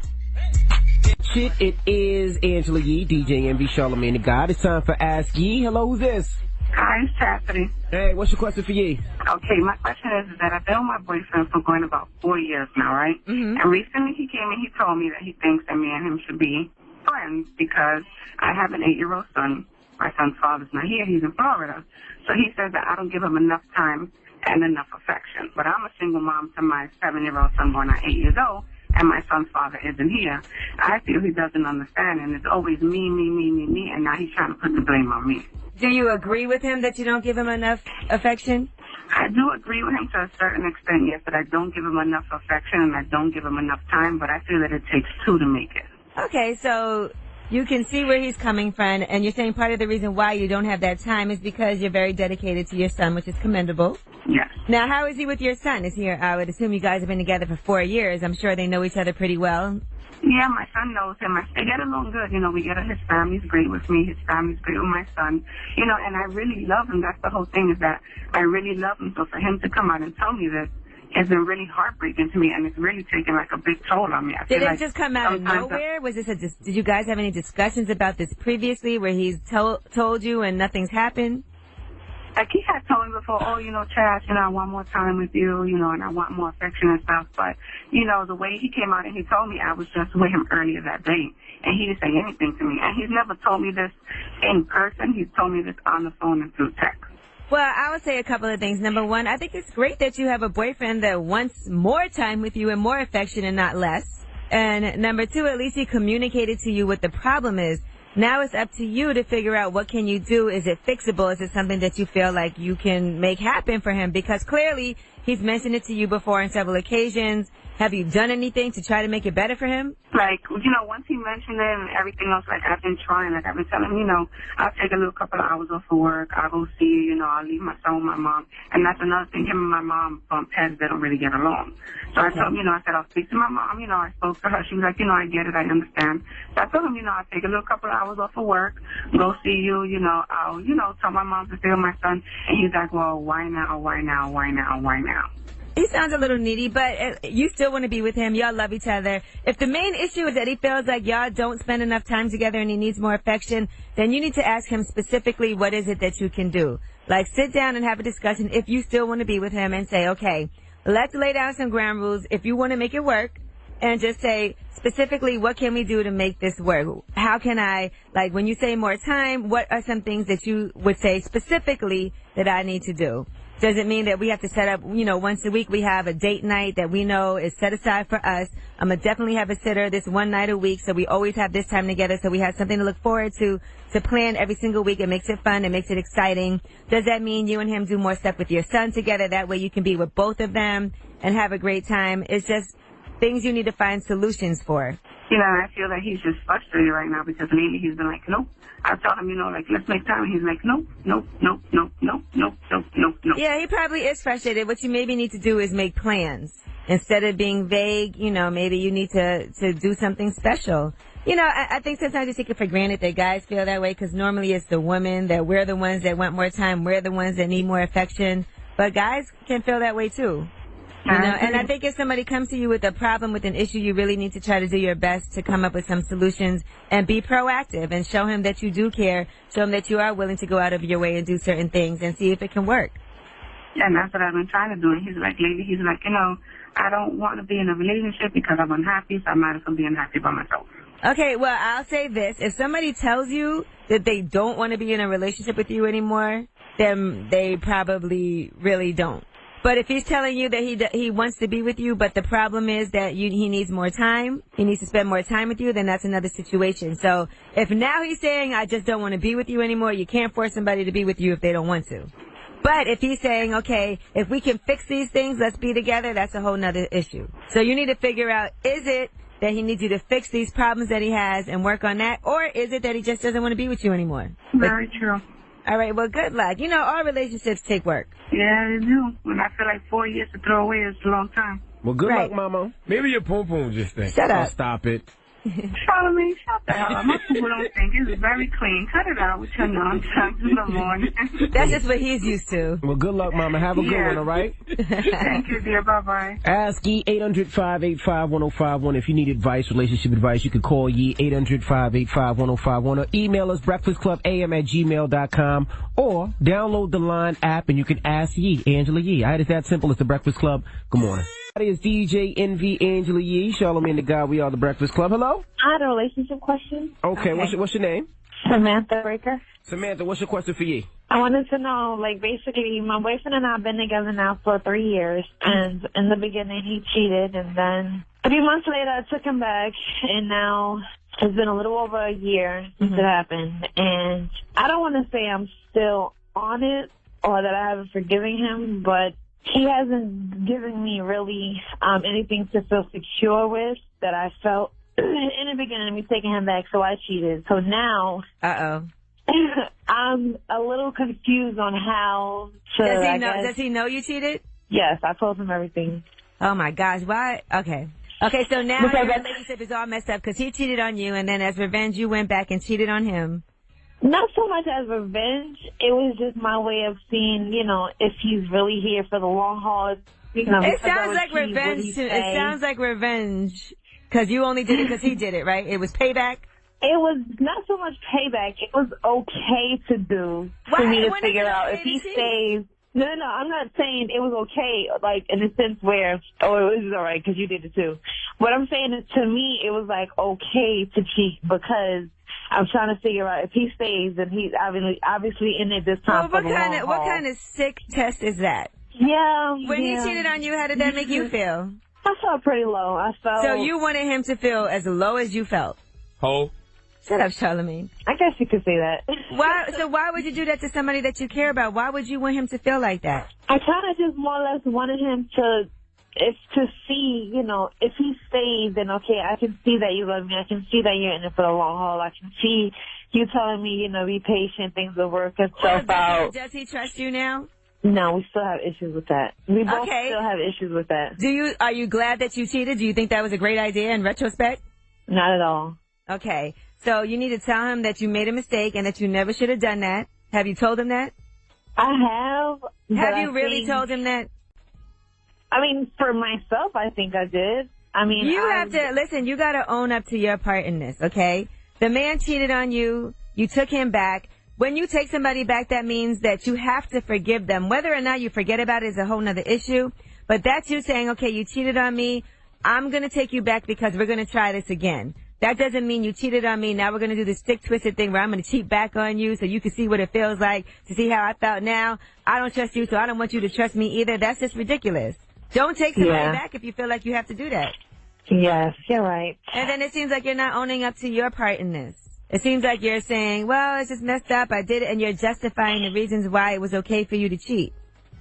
Shit, it is Angela Yee, DJ Envy, Charlamagne the God. It's time for Ask Yee. Hello, who's this? Hi, it's Chastity. Hey, what's your question for Yee? Okay, my question is that I've been with my boyfriend for going about 4 years now, right? Mm-hmm. And recently he came and he told me that he thinks that me and him should be friends because I have an 8-year-old son. My son's father's not here. He's in Florida. So he says that I don't give him enough time and enough affection. But I'm a single mom to my 7-year-old son born at 8 years old, and my son's father isn't here. I feel he doesn't understand, and it's always me, and now he's trying to put the blame on me. Do you agree with him that you don't give him enough affection? I do agree with him to a certain extent, yes, that I don't give him enough affection and I don't give him enough time, but I feel that it takes two to make it. Okay, so you can see where he's coming from, and you're saying part of the reason why you don't have that time is because you're very dedicated to your son, which is commendable. Yes. Now, how is he with your son? Is he? I would assume you guys have been together for 4 years. I'm sure they know each other pretty well. Yeah, my son knows him. They get along good. You know, his family's great with me. His family's great with my son. You know, and I really love him. That's the whole thing, is that I really love him. So for him to come out and tell me this has been really heartbreaking to me, and it's really taken like a big toll on me. Did it just come out of nowhere? Was this did you guys have any discussions about this previously where he's told you and nothing's happened? Like, he had told me before, oh, you know, Chaz, you know, I want more time with you, you know, and I want more affection and stuff. But, you know, the way he came out and he told me, I was just with him earlier that day, and he didn't say anything to me. And he's never told me this in person. He's told me this on the phone and through text. Well, I would say a couple of things. Number one, I think it's great that you have a boyfriend that wants more time with you and more affection and not less. And number two, at least he communicated to you what the problem is. Now it's up to you to figure out what can you do. Is it fixable? Is it something that you feel like you can make happen for him? Because clearly he's mentioned it to you before on several occasions. Have you done anything to try to make it better for him? Like, you know, once he mentioned it and everything else, like, I've been trying. Like, I've been telling him, you know, I'll take a little couple of hours off of work. I'll go see you, you know, I'll leave my son with my mom. And that's another thing. Him and my mom bump heads. They don't really get along. So I told him, you know, I said, I'll speak to my mom. You know, I spoke to her. She was like, you know, I get it. I understand. So I told him, you know, I'll take a little couple of hours off of work, go see you, you know, I'll, you know, tell my mom to stay with my son. And he's like, well, why now, why now, why now, why now? He sounds a little needy, but you still want to be with him. Y'all love each other. If the main issue is that he feels like y'all don't spend enough time together and he needs more affection, then you need to ask him specifically what is it that you can do. Like, sit down and have a discussion if you still want to be with him and say, okay, let's lay down some ground rules if you want to make it work, and just say specifically what can we do to make this work. How can I, like, when you say more time, what are some things that you would say specifically that I need to do? Does it mean that we have to set up, you know, once a week we have a date night that we know is set aside for us? I'm going to definitely have a sitter this one night a week, so we always have this time together, so we have something to look forward to plan every single week. It makes it fun. It makes it exciting. Does that mean you and him do more stuff with your son together? That way you can be with both of them and have a great time. It's just things you need to find solutions for. You know, I feel like he's just frustrated right now because lately he's been like, nope. I told him, you know, like, let's make time. And he's like, nope, nope, nope, nope, nope, nope, nope, nope, nope. Yeah, he probably is frustrated. What you maybe need to do is make plans. Instead of being vague, you know, maybe you need to do something special. You know, I think sometimes you take it for granted that guys feel that way because normally it's the women that we're the ones that want more time. We're the ones that need more affection. But guys can feel that way too. You know, and I think if somebody comes to you with a problem, with an issue, you really need to try to do your best to come up with some solutions and be proactive and show him that you do care, show him that you are willing to go out of your way and do certain things and see if it can work. Yeah, and that's what I've been trying to do. And he's like, lady, he's like, you know, I don't want to be in a relationship because I'm unhappy, so I might as well be unhappy by myself. Okay, well, I'll say this. If somebody tells you that they don't want to be in a relationship with you anymore, then they probably really don't. But if he's telling you that he wants to be with you, but the problem is that he needs more time, he needs to spend more time with you, then that's another situation. So if now he's saying, I just don't want to be with you anymore, you can't force somebody to be with you if they don't want to. But if he's saying, okay, if we can fix these things, let's be together, that's a whole nother issue. So you need to figure out, is it that he needs you to fix these problems that he has and work on that, or is it that he just doesn't want to be with you anymore? Very true. All right, well, good luck. You know, all relationships take work. Yeah, they do. And I feel like 4 years to throw away is a long time. Well, good luck, Mama. Maybe your poom-poom just thinks. Shut up. Oh, stop it. Charlamagne, shut the hell up. My people don't think it's very clean. Cut it out with your nonsense in the morning. That's just what he's used to. Well, good luck, Mama. Have a good one, all right? Thank you, dear. Bye-bye. Ask Yee 800-585-1051. If you need advice, relationship advice, you can call Yee 800-585-1051 or email us breakfastclubam@gmail.com or download the Line app and you can ask Yee, Angela Yee. All right, it's that simple. It's the Breakfast Club. Good morning. It's DJ Envy, Angela Yee, Charlamagne the God. We are the Breakfast Club. Hello? I had a relationship question. Okay. What's your name? Samantha Breaker. Samantha, what's your question for Yee? I wanted to know, like, basically, my boyfriend and I have been together now for 3 years, and in the beginning he cheated, and then 3 months later I took him back, and now it's been a little over a year since it happened, and I don't want to say I'm still on it or that I haven't forgiven him, but he hasn't given me really anything to feel secure with that I felt in the beginning of me taking him back, so I cheated. So now I'm a little confused on how to... Does he know you cheated? Yes, I told him everything. Oh, my gosh. Why? Okay, so now your relationship is all messed up because he cheated on you, and then as revenge, you went back and cheated on him. Not so much as revenge. It was just my way of seeing, you know, if he's really here for the long haul. You know, it sounds like revenge. It sounds like revenge because you only did it because he did it, right? It was payback. It was not so much payback. It was okay to do for me to figure out if he stays. No, I'm not saying it was okay, like, in a sense where, it was all right because you did it too. What I'm saying is, to me, it was, like, okay to cheat because I'm trying to figure out if he stays, and he's obviously in it this time for the long haul. What kind of sick test is that? Yeah. When he cheated on you, how did that make you feel? I felt pretty low. So you wanted him to feel as low as you felt? Ho. Shut up, Charlamagne. I guess you could say that. Why would you do that to somebody that you care about? Why would you want him to feel like that? I kind of just more or less wanted him to see, you know, if he stays, then okay, I can see that you love me. I can see that you're in it for the long haul. I can see you telling me, you know, be patient, things will work itself out. Does he trust you now? No, we still have issues with that. We both still have issues with that. Are you glad that you cheated? Do you think that was a great idea in retrospect? Not at all. Okay. So you need to tell him that you made a mistake and that you never should have done that. Have you told him that? I have. Have you really told him that? I mean, for myself, I think I did. I mean, you have to listen. You got to own up to your part in this, okay? The man cheated on you. You took him back. When you take somebody back, that means that you have to forgive them. Whether or not you forget about it is a whole nother issue. But that's you saying, okay, you cheated on me. I'm going to take you back because we're going to try this again. That doesn't mean you cheated on me. Now we're going to do this stick-twisted thing where I'm going to cheat back on you so you can see what it feels like, to see how I felt now. I don't trust you, so I don't want you to trust me either. That's just ridiculous. Don't take somebody back if you feel like you have to do that. Yes, you're right. And then it seems like you're not owning up to your part in this. It seems like you're saying, well, it's just messed up. I did it, and you're justifying the reasons why it was okay for you to cheat.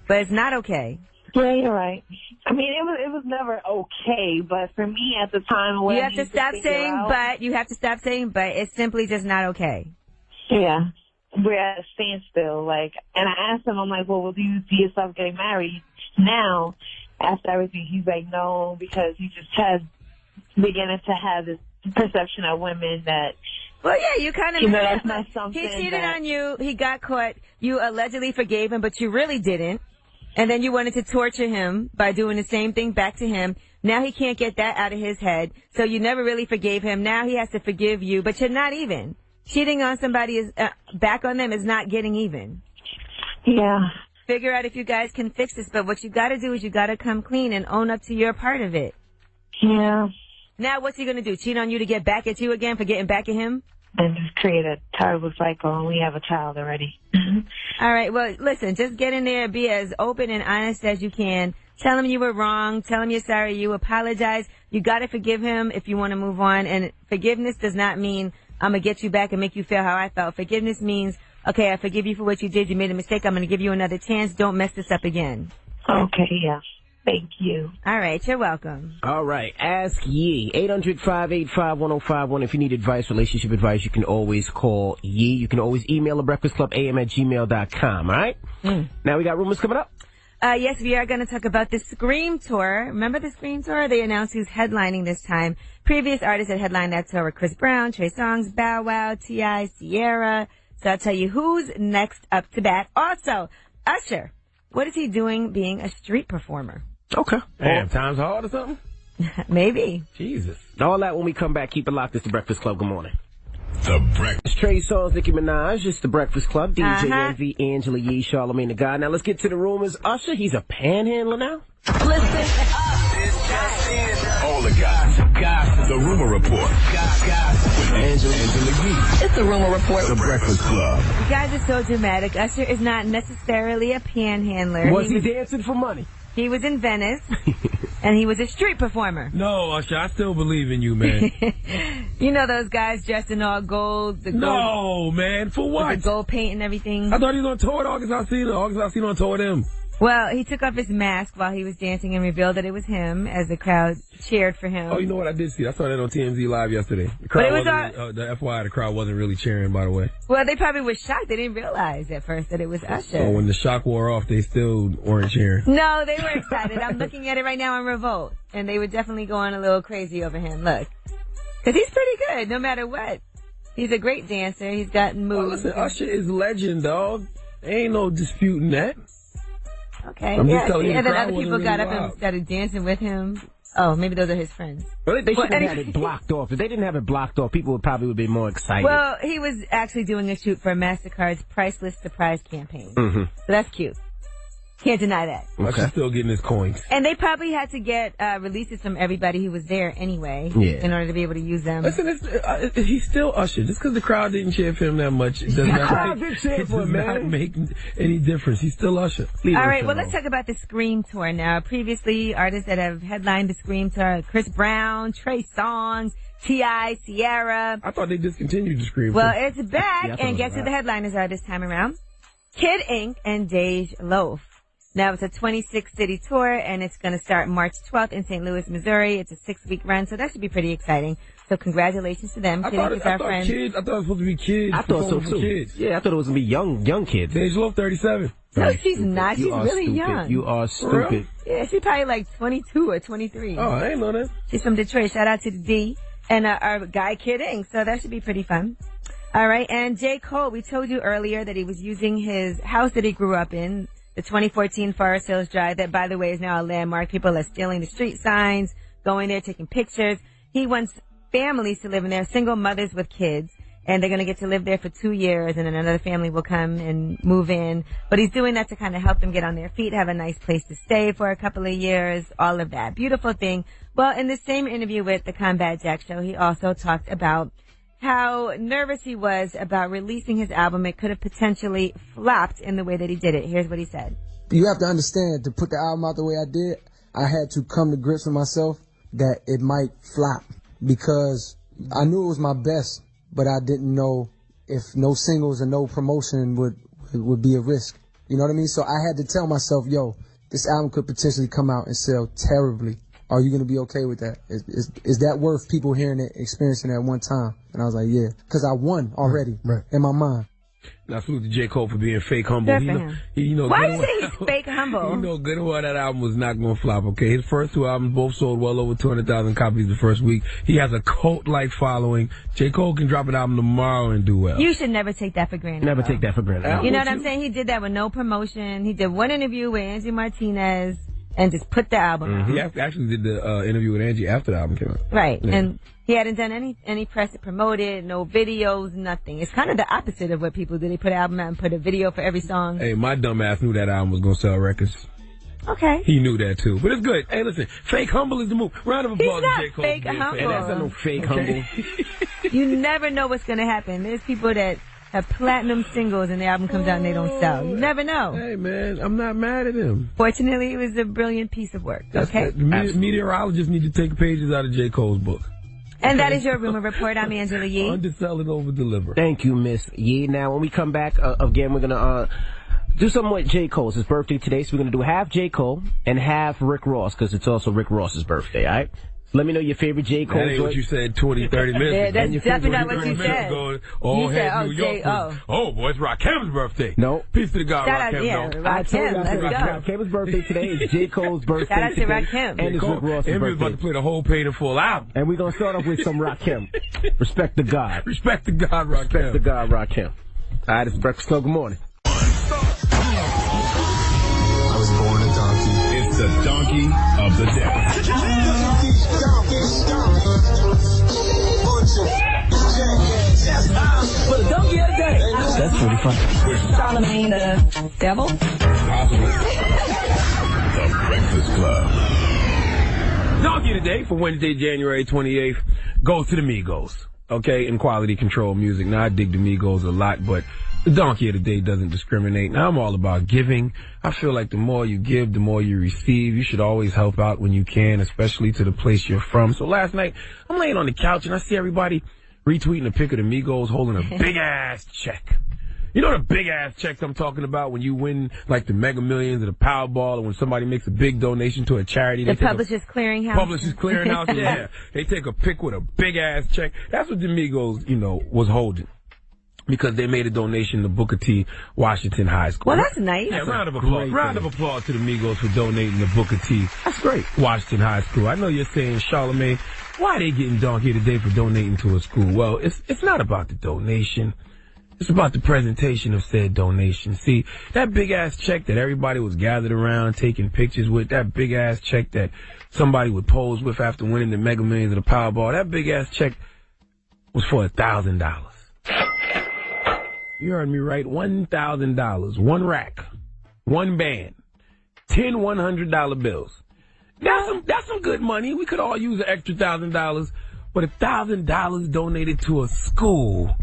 But it's not okay. Yeah, you're right. I mean, it was never okay, but for me at the time, you have to stop saying but. You have to stop saying but. It's simply just not okay. Yeah, we're at a standstill. Like, and I asked him, I'm like, well, do you see yourself getting married now? After everything, he's like, no, because he just has beginning to have this perception of women that. Well, yeah, you kind of. You know, that's not something. He cheated on you. He got caught. You allegedly forgave him, but you really didn't. And then you wanted to torture him by doing the same thing back to him. Now he can't get that out of his head. So you never really forgave him. Now he has to forgive you, but you're not even. Cheating on somebody is back on them is not getting even. Yeah. Figure out if you guys can fix this. But what you got to do is you got to come clean and own up to your part of it. Yeah. Now what's he going to do? Cheat on you to get back at you again for getting back at him? and just create a terrible cycle, and we have a child already. All right, well, listen, just get in there, be as open and honest as you can. Tell him you were wrong. Tell him you're sorry. You apologize. You got to forgive him if you want to move on. And forgiveness does not mean I'm going to get you back and make you feel how I felt. Forgiveness means, okay, I forgive you for what you did. You made a mistake. I'm going to give you another chance. Don't mess this up again. Okay, yeah. Thank you. All right, you're welcome. All right, Ask Yee. 800-585-1051. If you need advice, relationship advice, you can always call Yee. You can always email thebreakfastclubam@gmail.com, all right? Now we got rumors coming up. Yes, we are going to talk about the Scream Tour. Remember the Scream Tour? They announced who's headlining this time. Previous artists had headlined that tour were Chris Brown, Trey Songz, Bow Wow, T.I., Sierra. So I'll tell you who's next up to bat. Also, Usher. What is he doing being a street performer? Okay. Damn, time's hard or something? Maybe. Jesus. All that when we come back. Keep it locked. It's The Breakfast Club. Good morning. The Breakfast. Trey Songz, Nicki Minaj. It's The Breakfast Club. DJ Envy, Angela Yee, Charlamagne the God. Now let's get to the rumors. Usher, he's a panhandler now? Listen up. All the guys. The Rumor Report. Guys. With Angela Yee. It's the Rumor Report. The Breakfast Club. You guys are so dramatic. Usher is not necessarily a panhandler. Was he dancing for money? He was in Venice, and he was a street performer. No, Usher, I still believe in you, man. You know those guys dressed in all gold? No, man, for what? The gold paint and everything. I thought he was on tour with August Alsina. August Alsina on tour with him. Well, he took off his mask while he was dancing and revealed that it was him as the crowd cheered for him. Oh, you know what? I did see. I saw that on TMZ Live yesterday. The crowd the FYI, the crowd wasn't really cheering, by the way. Well, they probably were shocked. They didn't realize at first that it was Usher. So when the shock wore off, they still weren't cheering. No, they were excited. I'm looking at it right now on Revolt, and they were definitely going a little crazy over him. Look. Because he's pretty good, no matter what. He's a great dancer. He's got moves. Listen, Usher is legend, dog. Ain't no disputing that. Okay. I'm just telling you, and the then crowd other people wasn't got really up and started dancing with him. Oh, maybe those are his friends. Well, they should have had it blocked off. If they didn't have it blocked off, people would probably be more excited. Well, he was actually doing a shoot for MasterCard's Priceless Surprise campaign. Mm-hmm. So that's cute. Can't deny that. Okay. Usher's still getting his coins. And they probably had to get releases from everybody who was there anyway in order to be able to use them. Listen, he's still Usher. Just because the crowd didn't cheer for him that much, it does not make any difference. He's still Usher. All right, well, let's talk about the Scream Tour now. Previously, artists that have headlined the Scream Tour, Chris Brown, Trey Songz, T.I., Sierra. I thought they discontinued the Scream Tour. Well, it's back, and guess who the headliners are this time around? Kid Ink and Dej Loaf. Now, it's a 26-city tour, and it's going to start March 12th in St. Louis, Missouri. It's a 6-week run, so that should be pretty exciting. So congratulations to them. I thought it was supposed to be kids. I thought so, too. Kids. Yeah, I thought it was going to be young kids. Dej Loaf, 37. No, she's not. She's really stupid. young. You are stupid. Yeah, she's probably like 22 or 23. Oh, I ain't know that. She's from Detroit. Shout out to the D. And our guy, Kid Ink. So that should be pretty fun. All right, and J. Cole, we told you earlier that he was using his house that he grew up in, the 2014 Forest Hills Drive, that, by the way, is now a landmark. People are stealing the street signs, going there, taking pictures. He wants families to live in there, single mothers with kids, and they're going to get to live there for 2 years, and then another family will come and move in. But he's doing that to kind of help them get on their feet, have a nice place to stay for a couple of years, all of that. Beautiful thing. Well, in the same interview with the Combat Jack Show, he also talked about how nervous he was about releasing his album. It could have potentially flopped in the way that he did it. Here's what he said. You have to understand, to put the album out the way I did, I had to come to grips with myself that it might flop because I knew it was my best, but I didn't know if no singles and no promotion would be a risk. You know what I mean? So I had to tell myself, yo, this album could potentially come out and sell terribly. Are you going to be okay with that? Is that worth people hearing it, experiencing it at one time? And I was like, yeah, because I won already in my mind. Now, salute to J. Cole for being fake humble. Why do you say he's fake humble? You know good and well that album was not going to flop, okay? His first two albums both sold well over 200,000 copies the first week. He has a cult-like following. J. Cole can drop an album tomorrow and do well. You should never take that for granted. Never take that for granted. You know what I'm saying? He did that with no promotion. He did one interview with Angie Martinez and just put the album out. He actually did the interview with Angie after the album came out. Right. Yeah. And he hadn't done any press to promote it, no videos, nothing. It's kind of the opposite of what people do. They put an album out and put a video for every song. Hey, my dumb ass knew that album was going to sell records. Okay. He knew that too. But it's good. Hey, listen, fake humble is the move. Round of applause to J. Cole. Fake humble. Hey, that's not no fake humble. You never know what's going to happen. There's people that have platinum singles and the album comes out and they don't sell. You never know. Hey, man, I'm not mad at him. Fortunately, it was a brilliant piece of work. That's okay? Meteorologists need to take pages out of J. Cole's book. And that is your rumor report. I'm Angela Yee. Undersell and over-deliver. Thank you, Miss Yee. Now, when we come back, again, we're going to do something with J. Cole. It's his birthday today, so we're going to do half J. Cole and half Rick Ross, because it's also Rick Ross's birthday, all right? Let me know your favorite J. Cole. That ain't what you said 20, 30 minutes ago. Yeah, that's definitely not what you said. You said, New York. Oh, boy, it's Rakim's birthday. No. Peace to the God, Rakim. Yeah, Rakim, let's go. Rakim's birthday today is J. Cole's birthday Shout out to today. Rakim. And it's Rick Ross's birthday. And we was about to play the whole Paid in Full album. And we're going to start off with some Rakim. Respect the God. Respect the God, Rakim. Respect the God, Rakim. All right, it's Breakfast Club. Good morning. I was born a donkey. It's the donkey of the day. For the donkey of the day. That's pretty funny. Charlemagne the devil. The Breakfast Club. Donkey of the day for Wednesday, January 28th goes to the Migos. Okay, in quality control music. Now, I dig the Migos a lot, but the donkey of the day doesn't discriminate. Now, I'm all about giving. I feel like the more you give, the more you receive. You should always help out when you can, especially to the place you're from. So last night, I'm laying on the couch and I see everybody retweeting a pic of the Migos holding a big-ass check. You know the big-ass checks I'm talking about when you win, like, the Mega Millions or the Powerball, or when somebody makes a big donation to a charity. The Publishers Clearinghouse. Publishers Clearinghouse, yeah. They take a pic with a big-ass check. That's what the Migos, was holding. Because they made a donation to Booker T. Washington High School. Well, that's nice. Yeah, round of applause. Round of applause to the Migos for donating to Booker T. That's great. Washington High School. I know you're saying, Charlemagne, why are they getting donkey today for donating to a school? Well, it's not about the donation. It's about the presentation of said donation. See, that big-ass check that everybody was gathered around taking pictures with, that big-ass check that somebody would pose with after winning the Mega Millions of the Powerball, that big-ass check was for $1,000. You heard me right, $1,000. One rack. One band. 10 $100 bills. That's some good money. We could all use an extra $1,000, but $1,000 donated to a school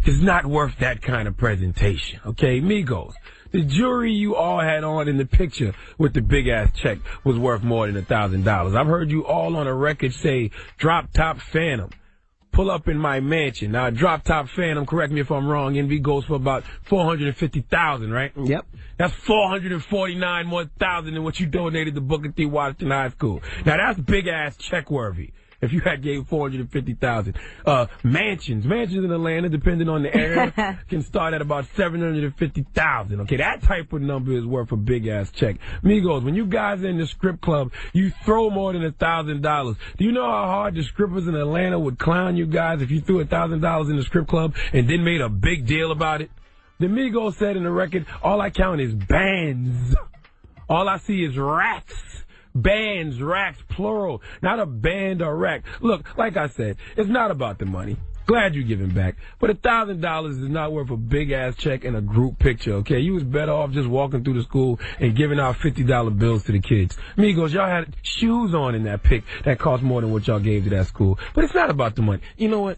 is not worth that kind of presentation. Okay, Migos, the jewelry you all had on in the picture with the big-ass check was worth more than $1,000. I've heard you all on a record say, Drop Top Phantom, pull up in my mansion. Now, Drop Top Phantom, correct me if I'm wrong, NV goes for about $450,000, right? Yep. That's $449 more thousand than what you donated to Booker T. Washington High School. Now, that's big-ass check-worthy. If you had gave $450,000. Mansions in Atlanta, depending on the area, can start at about $750,000. Okay, that type of number is worth a big ass check. Migos, when you guys are in the strip club, you throw more than $1,000. Do you know how hard the strippers in Atlanta would clown you guys if you threw $1,000 in the strip club and then made a big deal about it? The Migos said in the record, all I count is bands. All I see is racks. Bands, racks, plural, not a band or rack. Look, like I said, it's not about the money. Glad you're giving back. But $1,000 is not worth a big-ass check and a group picture, okay? You was better off just walking through the school and giving out $50 bills to the kids. Migos, y'all had shoes on in that pic that cost more than what y'all gave to that school. But it's not about the money. You know what?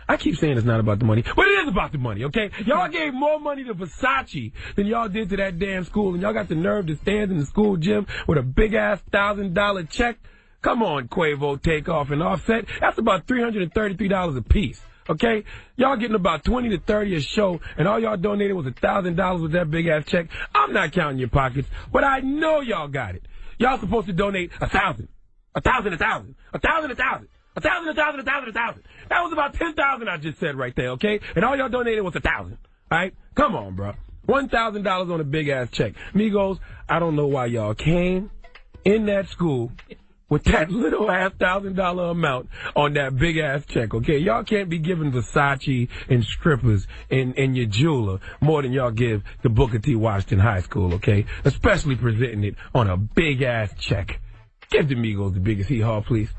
I keep saying it's not about the money, but it is about the money, okay? Y'all gave more money to Versace than y'all did to that damn school, and y'all got the nerve to stand in the school gym with a big-ass $1,000 check? Come on, Quavo, Takeoff, and Offset. That's about $333 a piece, okay? Y'all getting about 20 to 30 a show, and all y'all donated was $1,000 with that big-ass check. I'm not counting your pockets, but I know y'all got it. Y'all supposed to donate 1,000. 1,000, 1,000. 1,000, 1,000. 1,000, 1,000, 1,000, 1,000. That was about 10,000 I just said right there, okay? And all y'all donated was 1,000. All right? Come on, bro. $1,000 on a big-ass check. Migos, I don't know why y'all came in that school with that little-ass $1,000 amount on that big-ass check, okay? Y'all can't be giving Versace and strippers and your jeweler more than y'all give the Booker T. Washington High School, okay? Especially presenting it on a big-ass check. Give the Migos the biggest hee-haw, please.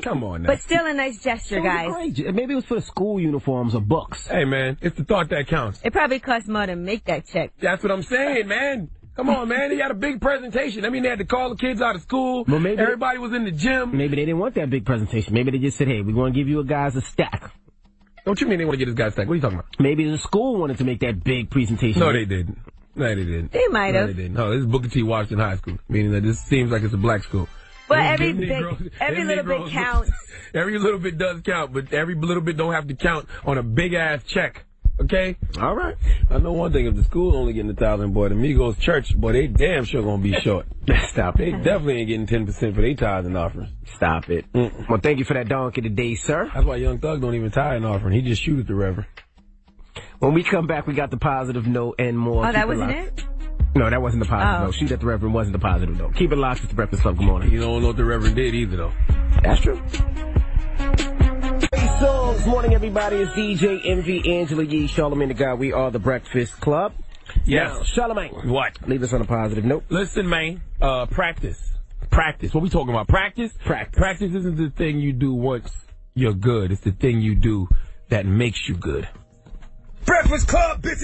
amount. Come on now. But still a nice gesture, guys. Maybe it was for the school uniforms or books. Hey, man, it's the thought that counts. It probably cost more to make that check. That's what I'm saying, man. Come on, man. They got a big presentation. I mean, they had to call the kids out of school. Well, maybe everybody was in the gym. Maybe they didn't want that big presentation. Maybe they just said, hey, we're going to give you guys a stack. What you mean they want to get this guy a stack? What are you talking about? Maybe the school wanted to make that big presentation. No, they didn't. No, they didn't. They might have. No, they didn't. No, this is Booker T. Washington High School, meaning that this seems like it's a black school. But every little bit counts. Every little bit does count, but every little bit don't have to count on a big-ass check. Okay? All right. I know one thing. If the school only getting 1,000, boy, the Migos church, boy, they damn sure gonna be short. Stop it. They definitely ain't getting 10% for their tithes and offerings. Stop it. Well, thank you for that donkey today, sir. That's why Young Thug don't even tithe an offering. He just shoot at the reverend. When we come back, we got the positive note and more. Oh, that wasn't it? No, that wasn't the positive note. Shoot at the reverend wasn't the positive note. Keep it locked. It's the Breakfast Club. Good morning. You don't know what the reverend did either, though. That's true. Hey, songs. Morning, everybody. It's DJ MV, Angela Yee, Charlamagne the God. We are the Breakfast Club. Yes. Now, Charlamagne. What? Leave us on a positive note. Listen, man. Practice. Practice. What we talking about? Practice? Practice isn't the thing you do once you're good. It's the thing you do that makes you good. Breakfast Club, bitches!